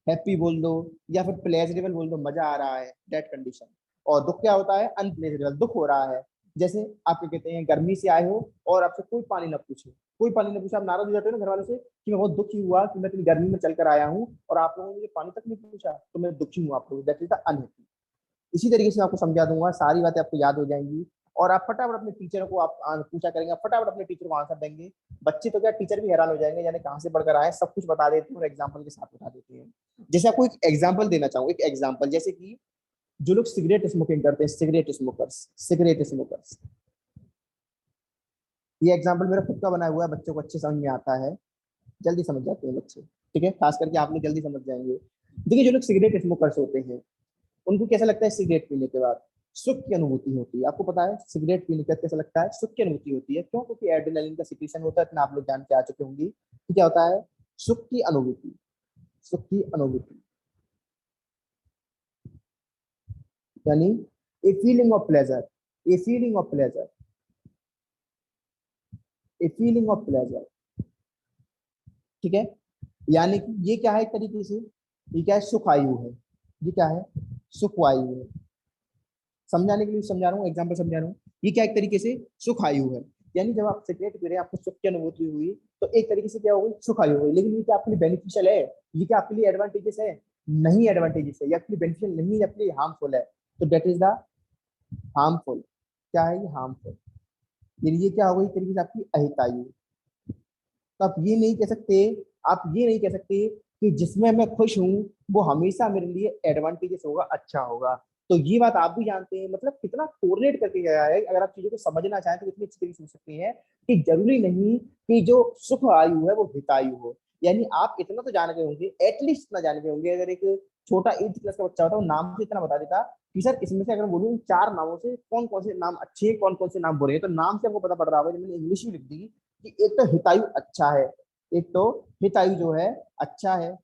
हैप्पी बोल दो, या फिर प्लेजरेबल बोल दो, मजा आ रहा है, दैट कंडीशन। और दुख क्या होता है, अनप्लेजरेबल, दुख हो रहा है। जैसे आप क्या कहते हैं, गर्मी से आए हो और आपसे कोई पानी ना पूछे, कोई पानी ना पूछे, आप नाराज हो जाते हो ना घर वालों से कि मैं बहुत दुखी हुआ कि मैं इतनी गर्मी में चल कर आया हूँ और आप लोगों ने मुझे पानी तक नहीं पूछा, तो मैं दुखी हूँ, आप लोग, दैट इज द अनहैप्पी। इसी तरीके से मैं आपको समझा दूंगा, सारी बातें आपको याद हो जाएंगी, और आप फटाफट अपने टीचर को आप पूछा करेंगे, आप फटाफट अपने टीचर को आंसर देंगे। बच्चे तो क्या, टीचर भी हैरान हो जाएंगे, यानी कहाँ से पढ़कर आए, सब कुछ बता देते हैं और एग्जाम्पल के साथ बता देते हैं। जैसे आपको एक एग्जाम्पल देना चाहूँ, एक एग्जाम्पल, जैसे कि जो लोग सिगरेट स्मोकिंग करते हैं, सिगरेट स्मोकर्स, सिगरेट स्मोकर्स, ये एग्जाम्पल मेरा खुद का बनाया हुआ है, बच्चों को अच्छे समझ में आता है, जल्दी समझ जाते हैं बच्चे। ठीक है, खास करके आप लोग जल्दी समझ जाएंगे। देखिए, जो लोग सिगरेट स्मोकर्स होते हैं उनको कैसा लगता है, सिगरेट पीने के बाद सुख की अनुभूति होती है। आपको पता है सिगरेट पीने के बाद कैसा लगता है, सुख की अनुभूति होती है, क्यों, क्योंकि एड्रेनलिन का सिक्रीशन होता है, इतना आप लोग जान के आ चुके होंगे कि क्या होता है, सुख की अनुभूति, सुख की अनुभूति। यानी a feeling of pleasure, a feeling of pleasure, a feeling of pleasure. ठीक है, यानी कि ये क्या है, एक तरीके से ये क्या है, सुख आयु है। ये क्या है, सुख वायु है। समझाने के लिए समझा रहा हूँ, एग्जाम्पल समझा रहा हूँ। ये क्या एक तरीके से सुख आयु है, यानी जब आप सिगरेट पी रहे हैं आपको सुख की अनुभूति हुई, तो एक तरीके से क्या हो गई, सुख आयु हुई। लेकिन ये क्या आपके लिए बेनिफिशियल है, ये क्या आपके लिए एडवांटेजेस है, नहीं एडवांटेजेस है, या आपके लिए बेनिफिशियल नहीं है, आपके लिए हार्मफुल है। तो डेट इज द हार्मफुल। क्या है ये, हार्मफुल। ये क्या हो गई, एक तरीके से आपकी अहितायु। तो आप ये नहीं कह सकते, आप ये नहीं कह सकते कि जिसमें मैं खुश हूँ वो हमेशा मेरे लिए एडवांटेजेस होगा, अच्छा होगा। तो ये बात आप भी जानते हैं, मतलब कितना कोरिलेट करके गया है। अगर आप चीजों को समझना चाहें तो इतनी अच्छी तरीके से समझ सकते हैं कि जरूरी नहीं कि जो सुख आयु है वो हितायु हो। यानी आप इतना तो जान गए होंगे, एटलीस्ट इतना जान गए होंगे, अगर एक छोटा 8th क्लास का बच्चा होता है वो नाम से इतना बता देता कि सर इसमें से अगर बोलूं 4 नामों से कौन कौन से नाम अच्छे हैं, कौन कौन से नाम बुरे हैं, तो नाम से आपको पता पड़ रहा होगा। जब मैंने इंग्लिश में लिख दी कि एक तो हितायु अच्छा है, एक तो हितायु जो है अच्छा है,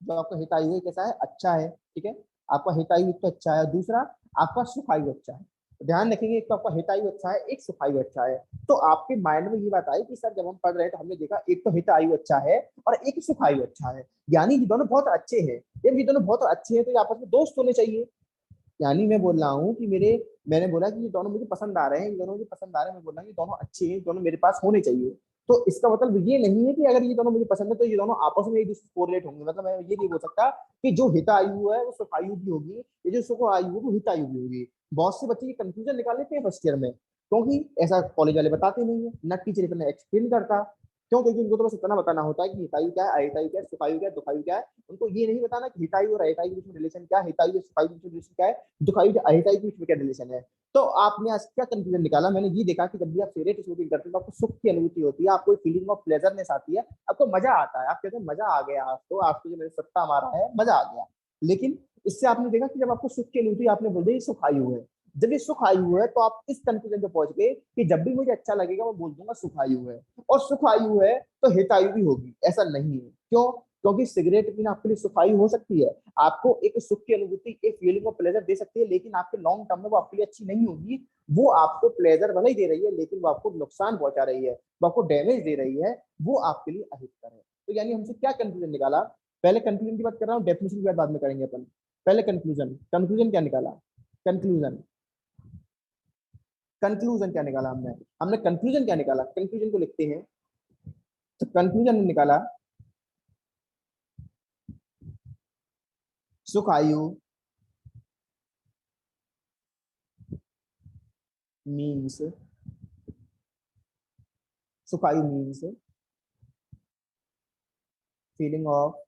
जो आपका हितायु है कैसा है, अच्छा है। ठीक है, आपका हितायु एक तो अच्छा है, दूसरा आपका सुखायु अच्छा है। तो ध्यान रखेंगे, एक तो आपका हितायु अच्छा है, एक सुखायु अच्छा है। तो आपके माइंड में ये बात आई कि सर जब हम पढ़ रहे हैं तो हमने देखा एक तो हितायु अच्छा है और एक सुखायु अच्छा है, यानी ये दोनों बहुत अच्छे हैं। जब ये दोनों बहुत अच्छे हैं तो ये आपस में दोस्त होने चाहिए। यानी मैं बोल रहा हूँ कि मैंने बोला कि ये दोनों मुझे पसंद आ रहे हैं, ये दोनों मुझे पसंद आ रहे हैं, मैं बोल रहा हूँ ये दोनों अच्छे हैं, दोनों मेरे पास होने चाहिए। तो इसका मतलब ये नहीं है कि अगर ये दोनों मुझे पसंद है तो ये दोनों आपस में एक दूसरे कोरिलेट होंगे। मतलब मैं ये नहीं बोल सकता कि जो हित आयु है वो सुख आयु भी होगी, ये जो सुख आयु है वो हित आयु भी होगी। बहुत से बच्चे ये कंफ्यूजन निकाल लेते हैं फर्स्ट ईयर में, क्योंकि ऐसा कॉलेज वाले बताते नहीं है, ना टीचर इतना एक्सप्लेन करता। क्यों, क्योंकि उनको तो बस इतना बताना होता है कि हितायु क्या है, अहितायु क्या है, सुखायु क्या है, दुखायु क्या है। उनको ये नहीं बताना कि हितायु और अहितायु के बीच में रिलेशन क्या है, हितायु और सुखायु के बीच में रिलेशन क्या है, दुखायु और अहितायु के बीच में क्या रिलेशन है। तो आपने आज क्या कंक्लूजन निकाला, मैंने ये देखा कि जब भी आप सिगरेट स्मोकिंग करते हो तो आपको सुख की अनुभूति होती है, आपको फीलिंग ऑफ प्लेजरनेस आती है, आपको मजा आता है, आप कहते हैं मजा आ गया, आपको जो मेरे सत्ता मारा है, मजा आ गया। लेकिन इससे आपने देखा कि जब आपको सुख की अनुभूति, आपने बोल दिया सुख आयु है। जब ये सुख आयु है तो आप इस कंक्लूजन पे पहुंच गए कि जब भी मुझे अच्छा लगेगा मैं बोल दूंगा सुख आयु है, और सुख आयु है तो हितायु भी होगी, ऐसा नहीं है। क्यों, क्योंकि सिगरेट पीना आपके लिए सुखायु हो सकती है, आपको एक सुख की अनुभूति, एक फीलिंग ऑफ प्लेजर दे सकती है, लेकिन आपके लॉन्ग टर्म में वो आपके लिए अच्छी नहीं होगी। वो आपको प्लेजर भले ही दे रही है लेकिन वो आपको नुकसान पहुंचा रही है, वो आपको डैमेज दे रही है, वो आपके लिए अहितकर है। तो यानी हमसे क्या कंक्लूजन निकाला, पहले कंक्लूजन की बात कर रहा हूँ, डेफिनेशन की बात बाद में करेंगे अपन। पहले कंक्लूजन, कंक्लूजन क्या निकाला, कंक्लूजन, कंक्लूजन क्या निकाला हमने, हमने कंक्लूजन क्या निकाला, कंक्लूजन को लिखते हैं। तो कंक्लूजन निकाला, सुख आयु मीन्स, सुख आयु means feeling of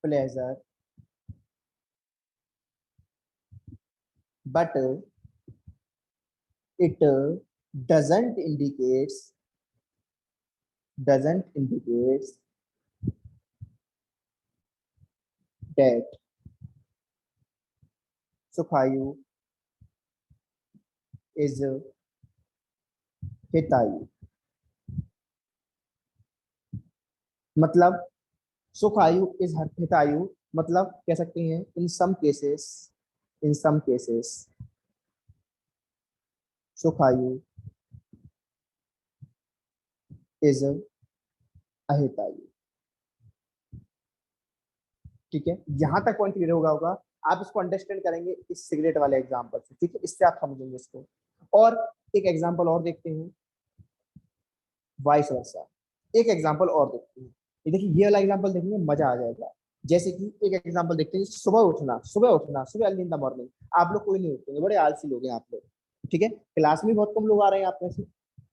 pleasure, but it doesn't indicates, doesn't indicates that Sukhayu is Hitayu। मतलब सुखायु इज हितायु, मतलब कह सकते हैं in some cases, in some cases sukhayu is ahitayu. ठीक है, यहां तक पॉइंट क्लियर होगा आप इसको अंडरस्टैंड करेंगे इस सिगरेट वाले एग्जांपल से। ठीक है, इससे आप समझेंगे इसको। और एक एग्जांपल और देखते हैं, वाइस वर्सा। एक एग्जांपल और देखते हैं, ये देखिए ये वाला एग्जांपल देखेंगे मजा आ जाएगा। जैसे कि एक एग्जांपल देखते हैं, सुबह उठना, सुबह उठना, सुबह अर्ली इन द मॉर्निंग। आप लोग कोई नहीं उठेंगे, बड़े आलसी लोग हैं आप लोग। ठीक है, क्लास में बहुत कम लोग आ रहे हैं आप में से,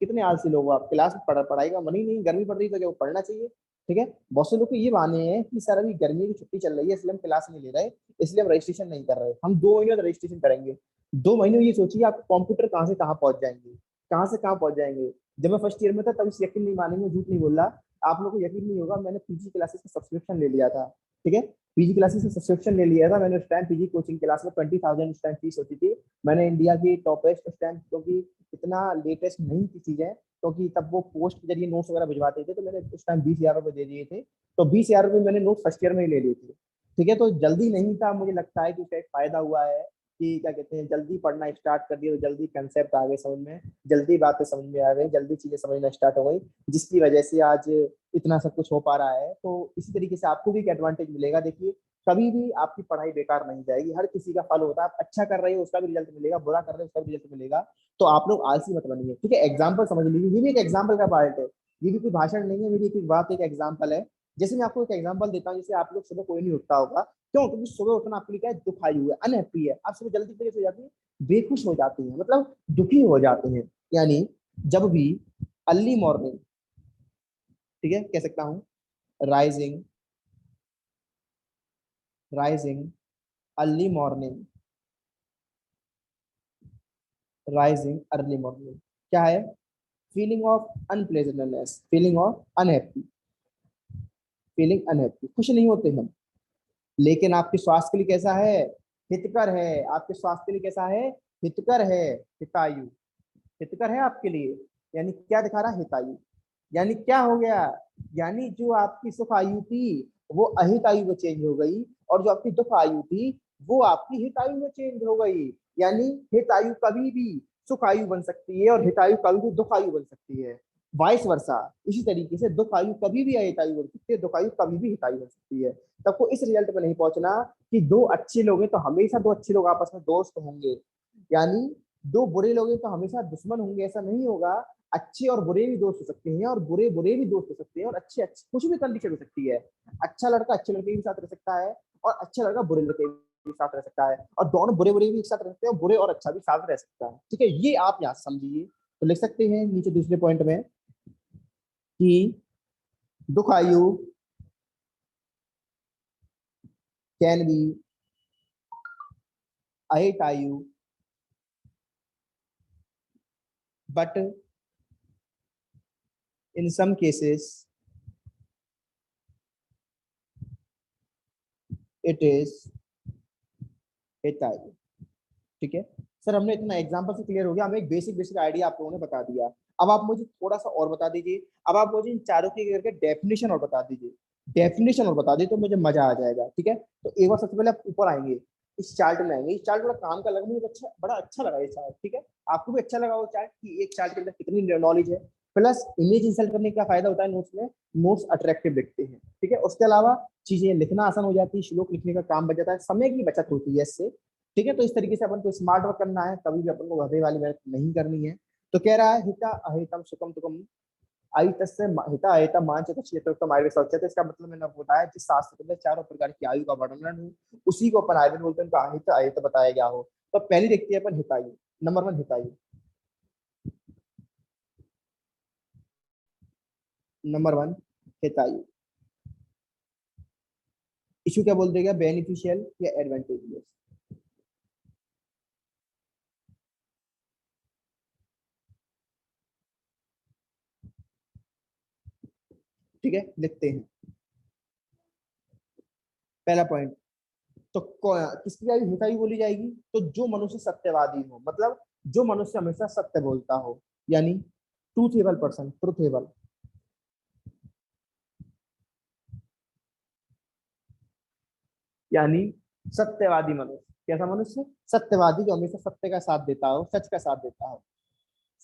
कितने आलसी लोग हो आप, क्लास में पढ़ाई का मन ही नहीं, गर्मी पड़ रही है तो क्या वो पढ़ना चाहिए। ठीक है, बहुत से लोग को ये बहाने हैं कि सर अभी गर्मी की छुट्टी चल रही है इसलिए हम क्लास नहीं ले रहे, इसलिए हम रजिस्ट्रेशन नहीं कर रहे, हम 2 महीने रजिस्ट्रेशन करेंगे। 2 महीने में ये सोचिए आप कंप्यूटर कहाँ से कहाँ पहुंच जाएंगे, कहाँ से कहाँ पहुंच जाएंगे। जब मैं फर्स्ट ईयर में था तब इस यकीन नहीं मानेंगे, झूठ नहीं बोल रहा, आप लोगों को यकीन नहीं होगा, मैंने पीजी क्लासेस का सब्सक्रिप्शन ले लिया था। ठीक है, पीजी क्लासेस का सब्सक्रिप्शन ले लिया था मैंने उस टाइम, पीजी कोचिंग क्लास में 20,000 उस टाइम फीस होती थी। मैंने इंडिया की टॉपेस्ट उस टाइम, क्योंकि इतना लेटेस्ट नहीं थी चीजें, क्योंकि तब वो पोस्ट के जरिए नोट्स वगैरह भिजवाते थे, तो मैंने उस टाइम 20,000 रुपए दे दिए थे। तो 20,000 रुपए मैंने नोट फर्स्ट ईयर में ही ले लिए थे। ठीक है, तो जल्दी नहीं था, मुझे लगता है कि उसका एक फायदा हुआ है कि क्या कहते हैं, जल्दी पढ़ना स्टार्ट कर दिया तो जल्दी कंसेप्ट आ गए समझ में, जल्दी बातें समझ में आ गई, जल्दी चीजें समझना स्टार्ट हो गई, जिसकी वजह से आज इतना सब कुछ हो पा रहा है। तो इसी तरीके से आपको भी एक एडवांटेज मिलेगा। देखिए, कभी भी आपकी पढ़ाई बेकार नहीं जाएगी, हर किसी का फल होता है। आप अच्छा कर रहे हो उसका भी रिजल्ट मिलेगा, बुरा कर रहे हो उसका भी रिजल्ट मिलेगा। तो आप लोग आलसी मत बनिए, ठीक है। एग्जाम्पल समझ लीजिए, ये भी एक एग्जाम्पल का पार्ट है, ये भी कोई भाषण नहीं है, मेरी एक बात एक एग्जाम्पल है। जैसे मैं आपको एक एग्जांपल देता हूँ, जैसे आप लोग सुबह कोई नहीं उठता होगा, क्यों? क्योंकि सुबह उठना आपके लिए क्या है, दुखायु है, अनहैप्पी है। आप सुबह जल्दी तरीके से हो जाती है, बेखुश हो जाते हैं, मतलब दुखी हो जाते हैं। यानी जब भी अर्ली मॉर्निंग, ठीक है, कह सकता हूँ rising, rising early morning, rising early morning क्या है? Feeling of unpleasantness, feeling of unhappy, feeling unhappy, खुश नहीं होते हम। लेकिन आपके स्वास्थ्य के लिए कैसा है? हितकर है। आपके स्वास्थ्य के लिए कैसा है? हितकर है, हितायु, हितकर है आपके लिए। यानी क्या दिखा रहा है? हितायु। यानी क्या हो गया? यानी जो आपकी सुख आयु थी वो अहित आयु में चेंज हो गई, और जो आपकी दुख आयु थी वो आपकी हित आयु में चेंज हो गई। यानी हित आयु कभी भी सुख आयु बन सकती है और हित आयु कभी भी दुख आयु बन सकती है, वाइस वर्षा। इसी तरीके से दुख आयु कभी भी अहित आयु बन सकती है, दुख आयु कभी भी हित आयु बन सकती है। तब को इस रिजल्ट पे नहीं पहुंचना कि दो अच्छे लोग हैं तो हमेशा दो अच्छे लोग आपस में दोस्त होंगे, यानी दो बुरे लोग हैं तो हमेशा दुश्मन होंगे, ऐसा नहीं होगा। अच्छे और बुरे भी दोस्त हो सकते हैं, और बुरे बुरे भी दोस्त हो सकते हैं, और अच्छे अच्छे कुछ भी कंडीशन हो सकती है। अच्छा लड़का अच्छे लड़के के साथ रह सकता है, और अच्छा लड़का बुरे लड़के के साथ रह सकता है, और दोनों बुरे बुरे भी एक साथ रह सकते हैं, और बुरे और अच्छा भी साथ रह सकता है। ठीक है, ये आप यहाँ समझिए। तो लिख सकते हैं नीचे दूसरे पॉइंट में कि दुख आयु कैन बी अहित आयु, but in some cases it is हित आयु। ठीक है सर, हमने इतना एग्जांपल से क्लियर हो गया, हमें एक बेसिक बेसिक आइडिया आप लोगों ने बता दिया। अब आप मुझे थोड़ा सा और बता दीजिए, अब आप मुझे इन चारों की करके डेफिनेशन और बता दीजिए, डेफिनेशन और बता दीजिए तो मुझे मजा आ जाएगा। ठीक है, तो एक बार सबसे पहले आप ऊपर आएंगे, इस चार्ट में आएंगे। इस चार्ट बड़ा काम का लगा मुझे, अच्छा बड़ा अच्छा लगा ये चार्ट। ठीक है, आपको भी अच्छा लगा वो चार्ट कि एक चार्ट के अंदर कितनी नॉलेज है। प्लस इमेज इंसर्ट करने का फायदा होता है नोट्स में, नोट्स अट्रैक्टिव दिखते हैं। ठीक है, उसके अलावा चीजें लिखना आसान हो जाती है, श्लोक लिखने का काम बच जाता है, समय की बचत होती है इससे। ठीक है, तो इस तरीके से अपन को स्मार्ट वर्क करना है, कभी भी अपन को गधे वाली मेहनत नहीं करनी है। तो कह रहा है हिता अहितम सुखम तुकम आयु हिता अहितम मानचित क्षेत्र आयुर्वेद शौच। इसका मतलब मैंने आपको बताया, जिस शास्त्र के अंदर चारों प्रकार की आयु का वर्णन हो उसी को अपन आयुर्वेद बोलते हैं, उनका अहित अहित बताया गया हो। तो पहली देखते हैं अपन हितायु, number one hitayu, number one hitayu. इशू क्या बोल देगा, बेनिफिशियल या एडवांटेजियस। ठीक है, लिखते हैं पहला पॉइंट। तो किसकी आयु हितायु बोली जाएगी? तो जो मनुष्य सत्यवादी हो, मतलब जो मनुष्य हमेशा सत्य बोलता हो, यानी ट्रूथेबल पर्सन, ट्रूथेबल, यानी सत्यवादी मनुष्य। कैसा मनुष्य? सत्यवादी, जो हमेशा सत्य का साथ देता हो, सच का साथ देता हो,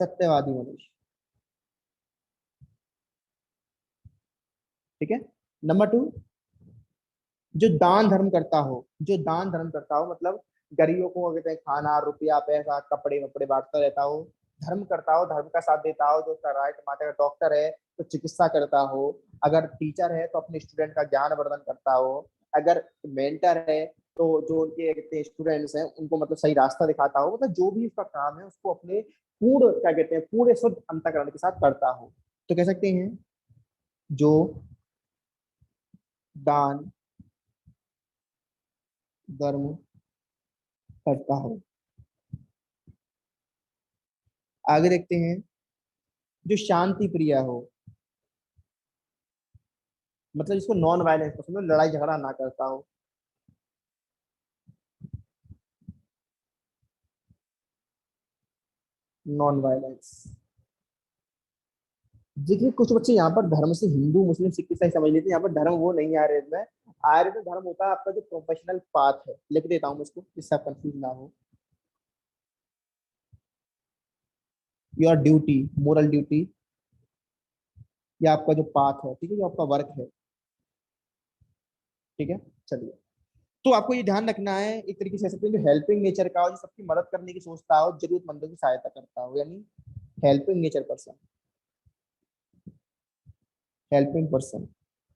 सत्यवादी मनुष्य। ठीक है, नंबर टू, जो दान धर्म करता हो, जो दान धर्म करता हो मतलब गरीबों को कहते हैं खाना, रुपया, पैसा, कपड़े वपड़े बांटता रहता हो, धर्म करता हो, धर्म का साथ देता हो। जो राइट माता का डॉक्टर है तो चिकित्सा करता हो, अगर टीचर है तो अपने स्टूडेंट का ज्ञान वर्धन करता हो, अगर मेंटर है तो जो उनके कहते हैं स्टूडेंट्स हैं उनको मतलब सही रास्ता दिखाता हो, मतलब जो भी उसका काम है उसको अपने पूर्ण क्या कहते हैं पूरे शुद्ध अंतःकरण के साथ करता हो। तो कह सकते हैं जो दान धर्म करता हो। आगे देखते हैं, जो शांति प्रिय हो, मतलब जिसको नॉन वायलेंस पसंद हो, लड़ाई झगड़ा ना करता हो। नॉन वायलेंस, देखिए कुछ बच्चे यहाँ पर धर्म से हिंदू मुस्लिम सिख ईसाई समझ लेते हैं, यहाँ पर धर्म वो नहीं आ रहे में। आर्य में धर्म होता है आपका जो प्रोफेशनल पाथ है, लिख देता हूँ मैं इसको जिससे आप कंफ्यूज ना हो। योर ड्यूटी, मोरल ड्यूटी, या आपका जो पाथ है, ठीक है, जो आपका वर्क है, ठीक है। चलिए, तो आपको ये ध्यान रखना है, एक तरीके से कह सकते हैं जो हेल्पिंग नेचर का हो, जो सबकी मदद करने की सोचता हो, जरूरतमंदों की सहायता करता हो, यानी helping nature person, helping person,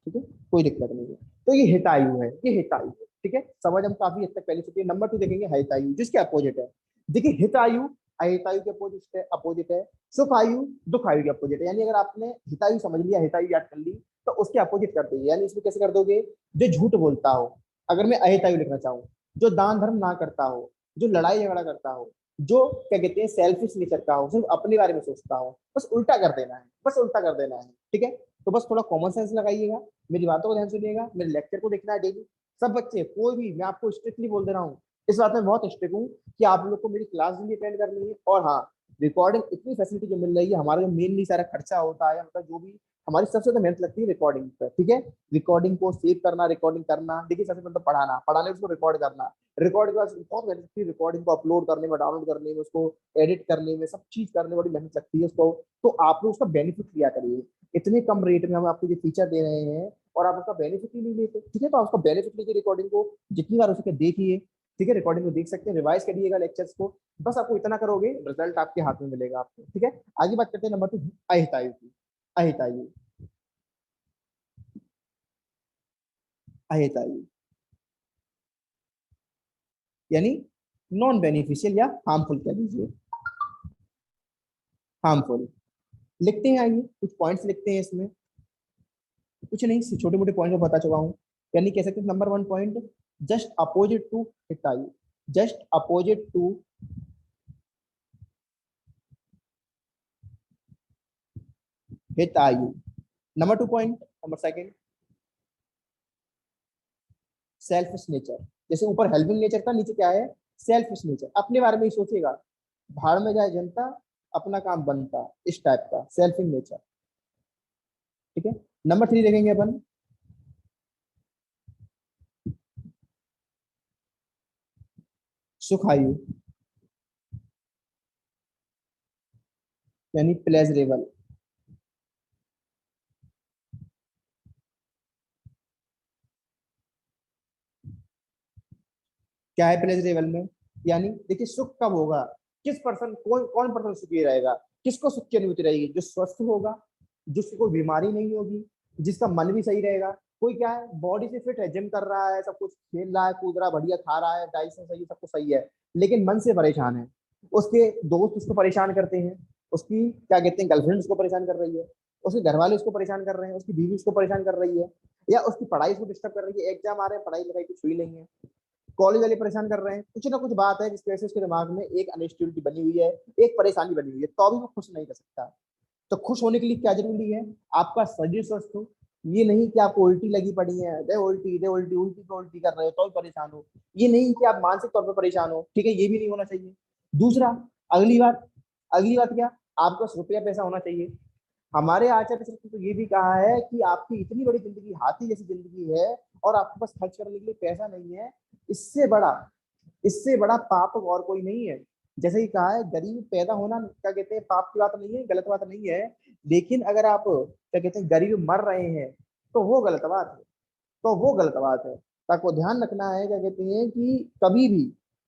ठीक है, कोई दिक्कत नहीं है। तो ये हितायु है, ये हितायु है, ठीक है, समझ हम काफी हद तक पहले चुके हैं। नंबर 2 देखेंगे हितायु, जिसके अपोजिट है। देखिए हितायु अहितायु के अपोजिट है, अपोजिट है। सुखायु दुखायु के अपोजिट है, यानी अगर आपने हितायु समझ लिया, हितायु याद कर ली, तो उसके अपोजिट कर दीजिए। यानी इसमें कैसे कर दोगे, जो झूठ बोलता हो, अगर मैं अहितायु लिखना चाहूँ, जो दान धर्म ना करता हो, जो लड़ाई झगड़ा करता हो, जो क्या कहते हैं सेल्फिश नेचर का हो, सिर्फ अपने बारे में सोचता हो, बस उल्टा कर देना है, बस उल्टा कर देना है, ठीक है। तो बस थोड़ा कॉमन सेंस लगाइएगा, मेरी बातों को ध्यान सुनिएगा, मेरे लेक्चर को देखना है डेली। सब बच्चे, कोई भी, मैं आपको स्ट्रिक्टली बोल दे रहा हूँ, इस बात में बहुत स्ट्रिक्ट हूँ कि आप लोग को मेरी क्लास भी अटेंड करनी है। और हाँ, रिकॉर्डिंग इतनी फैसिलिटी जो मिल रही है, हमारा जो मेनली सारा खर्चा होता है, मतलब जो भी हमारी सबसे ज्यादा मेहनत लगती है रिकॉर्डिंग पर, ठीक है। रिकॉर्डिंग को सेव करना, रिकॉर्डिंग करना, देखिए सबसे पहले तो पढ़ाना, पढ़ाने उसको रिकॉर्ड करना, रिकॉर्ड के बाद बहुत मेहनत लगती है रिकॉर्डिंग को अपलोड करने में, डाउनलोड करने में, उसको एडिट करने में, सब चीज करने में बड़ी मेहनत लगती है उसको। तो आप लोग उसका बेनिफिट लिया करिए, इतने कम रेट में हम आपको ये फीचर दे रहे हैं और आप उसका बेनिफिट ही नहीं लेते, ठीक है। तो आप उसका बेनिफिट लीजिए, रिकॉर्डिंग को जितनी बार हो सके देखिए, ठीक है, रिकॉर्डिंग को देख सकते हैं, रिवाइज करिएगा लेक्चर्स को। बस आपको इतना करोगे, रिजल्ट आपके हाथ में मिलेगा आपको, ठीक है। आगे बात करते हैं नंबर 2 अहितायु की। अहितायु, अहितायु यानी नॉन बेनिफिशियल या हार्मफुल कह लीजिए, हार्मफुल। लिखते हैं, आइए कुछ पॉइंट्स लिखते हैं इसमें, कुछ नहीं, छोटे मोटे पॉइंट बता चुका हूँ। यानी कह सकते हैं number 1 point, just opposite to hitayu, just opposite to hitayu. Number 2 point, number second, selfish nature. जैसे ऊपर हेल्पिंग नेचर था, नीचे क्या है, सेल्फिश नेचर, अपने बारे में ही सोचेगा, भाड़ में जाए जनता, अपना काम बनता, इस टाइप का सेल्फिंग नेचर, ठीक है। नंबर 3 देखेंगे अपन, सुखायु यानी प्लेजरेबल। क्या है प्लेजरेबल में, यानी देखिए सुख कब होगा, किस पर्सन, कौन कौन पर्सन सुखी रहेगा, किसको सुख की अनुभूति रहेगी, जो स्वस्थ होगा, जिसको कोई बीमारी नहीं होगी, जिसका मन भी सही रहेगा। कोई क्या है बॉडी से फिट है, जिम कर रहा है, सब कुछ खेल रहा है, कूद रहा है, बढ़िया खा रहा है, डाइजेशन सही है, सब कुछ सही है, लेकिन मन से परेशान है। उसके दोस्त उसको परेशान करते हैं, उसकी क्या कहते हैं गर्लफ्रेंड उसको परेशान कर रही है, उसके घर वाले उसको परेशान कर रहे हैं, उसकी बीवी उसको परेशान कर रही है, या उसकी पढ़ाई उसको डिस्टर्ब कर रही है, एग्जाम आ रहे हैं, पढ़ाई लिखाई कुछ हुई नहीं है, कॉलेज वाले परेशान कर रहे हैं, कुछ ना कुछ बात है जिसकी वजह से उसके दिमाग में एक अनस्टेबिलिटी बनी हुई है, एक परेशानी बनी हुई है, तो अभी वो खुश नहीं कर सकता। तो खुश होने के लिए क्या जरूरी है, आपका शरीर स्वस्थ हो। ये नहीं कि आपको उल्टी लगी पड़ी है, दे उल्टी उल्टी को उल्टी कर रहे हो तो भी परेशान हो। ये नहीं कि आप मानसिक तौर पर परेशान हो, ठीक है, ये भी नहीं होना चाहिए। दूसरा, अगली बात, अगली बात क्या, आपके पास रुपया पैसा होना चाहिए। हमारे आचार्य चरक ने तो ये भी कहा है कि आपकी इतनी बड़ी जिंदगी, हाथी जैसी जिंदगी है, और आपके पास खर्च करने के लिए पैसा नहीं है, इससे बड़ा, इससे बड़ा पाप और कोई नहीं है। जैसे ही कहा है, गरीब पैदा होना क्या कहते हैं पाप की बात नहीं है, गलत बात नहीं है, लेकिन अगर आप क्या कहते हैं गरीब मर रहे हैं, तो वो गलत बात है, तो वो गलत बात है। तो आपको ध्यान रखना है, क्या कहते हैं कि कभी भी,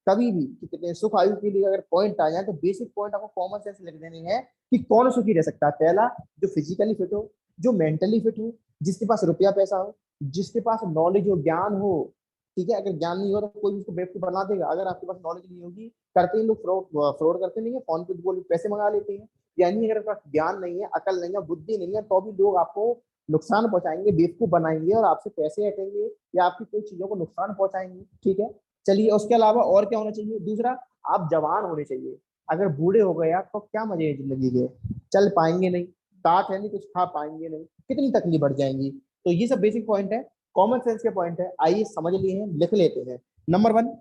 कभी भी कि कहते हैं सुख आयु के लिए अगर पॉइंट आ जाए, तो बेसिक पॉइंट आपको कॉमन सेंस लिख देने हैं कि कौन सुखी रह सकता है। पहला, जो फिजिकली फिट हो, जो मेंटली फिट हो, जिसके पास रुपया पैसा हो, जिसके पास नॉलेज हो, ज्ञान हो, ठीक है। अगर ज्ञान नहीं हो तो कोई उसको बेवकूफ बना देगा, अगर आपके पास नॉलेज नहीं होगी, करते हैं लोग फ्रॉड, फ्रॉड करते नहीं है, फोन पे बोल पैसे मंगा लेते हैं। यानी अगर आपके पास ज्ञान नहीं है, अकल नहीं है, बुद्धि नहीं है, तो भी लोग आपको नुकसान पहुंचाएंगे, बेवकूफ बनाएंगे, और आपसे पैसे हटेंगे, या आपकी कोई चीजों को नुकसान पहुंचाएंगे, ठीक है। चलिए, उसके अलावा और क्या होना चाहिए, दूसरा, आप जवान होने चाहिए। अगर बूढ़े हो गए आप, तो क्या मजे हैं जिंदगी के, चल पाएंगे नहीं, साथ है नहीं, कुछ खा पाएंगे नहीं, कितनी तकलीफ बढ़ जाएंगी। तो ये सब बेसिक पॉइंट है, कॉमन सेंस के पॉइंट है, आइए समझ लिए हैं, लिख लेते हैं। Number 1,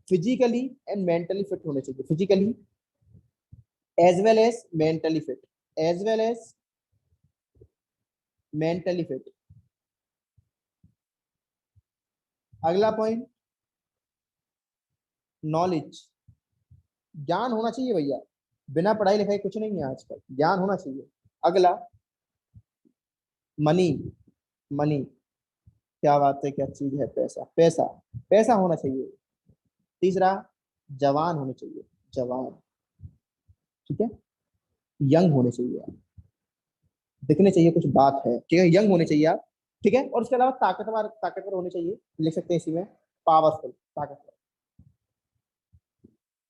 physically and mentally fit होने चाहिए, physically as well as mentally fit, as well as mentally fit. अगला पॉइंट, नॉलेज, ज्ञान होना चाहिए भैया, बिना पढ़ाई लिखाई कुछ नहीं है आजकल, ज्ञान होना चाहिए। अगला, मनी, मनी, क्या बात है, क्या चीज है पैसा, पैसा, पैसा होना चाहिए। तीसरा, जवान होने चाहिए, जवान, ठीक है, यंग होने चाहिए आप, दिखने चाहिए कुछ बात है, ठीक है, यंग होने चाहिए आप, ठीक है। और उसके अलावा ताकतवर, ताकतवर होने चाहिए, लिख सकते हैं इसी में, पावरफुल, ताकतवर,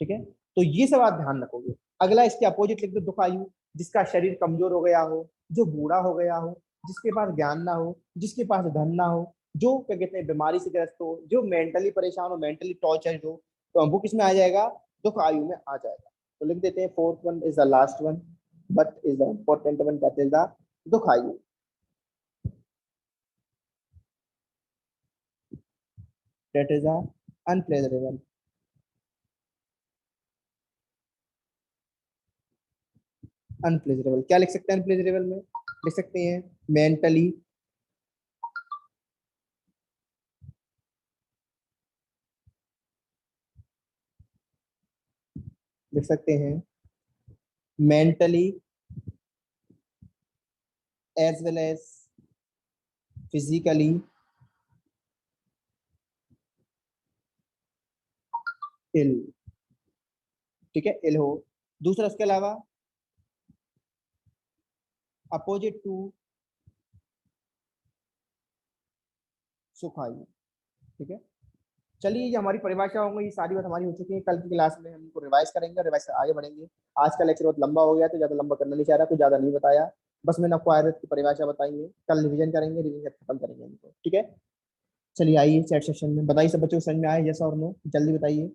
ठीक है। तो ये सब आप ध्यान रखोगे। अगला इसके अपोजिट लिख दो, दुखायु, जिसका शरीर कमजोर हो गया हो, जो बूढ़ा हो गया हो, जिसके पास ज्ञान ना हो, जिसके पास धन ना हो, जो क्या कहते हैं बीमारी से ग्रस्त हो, जो मेंटली परेशान हो, मेंटली टॉर्चर हो, तो वो किस में आ जाएगा, दुखायु में आ जाएगा। तो लिख देते हैं fourth one is the last one but is the important one, that is the dukhayu. That is the unpleasurable. Unpleasurable क्या लिख सकते हैं अनप्लेजरेबल में, लिख सकते हैं मेंटली, लिख सकते हैं mentally as well as physically ill, ठीक है, इल हो। दूसरा उसके अलावा अपोजिट टू सुखायु, ठीक है। चलिए, ये हमारी परिभाषा होंगी, ये सारी बात हमारी हो चुकी है। कल की क्लास में हम इनको रिवाइज करेंगे, रिवाइज से आगे बढ़ेंगे। आज का लेक्चर बहुत लंबा हो गया, तो ज्यादा लंबा करना नहीं चाह रहा, कुछ ज्यादा नहीं बताया, बस मैंने आपको आयरत की परिभाषा बताई है। कल रिवीजन करेंगे, रिवीजन खत्म करेंगे इनको, ठीक है। चलिए आइए चैट सेक्शन में बताइए, सब बच्चों को समझ में आए, यस और नो, जल्दी बताइए।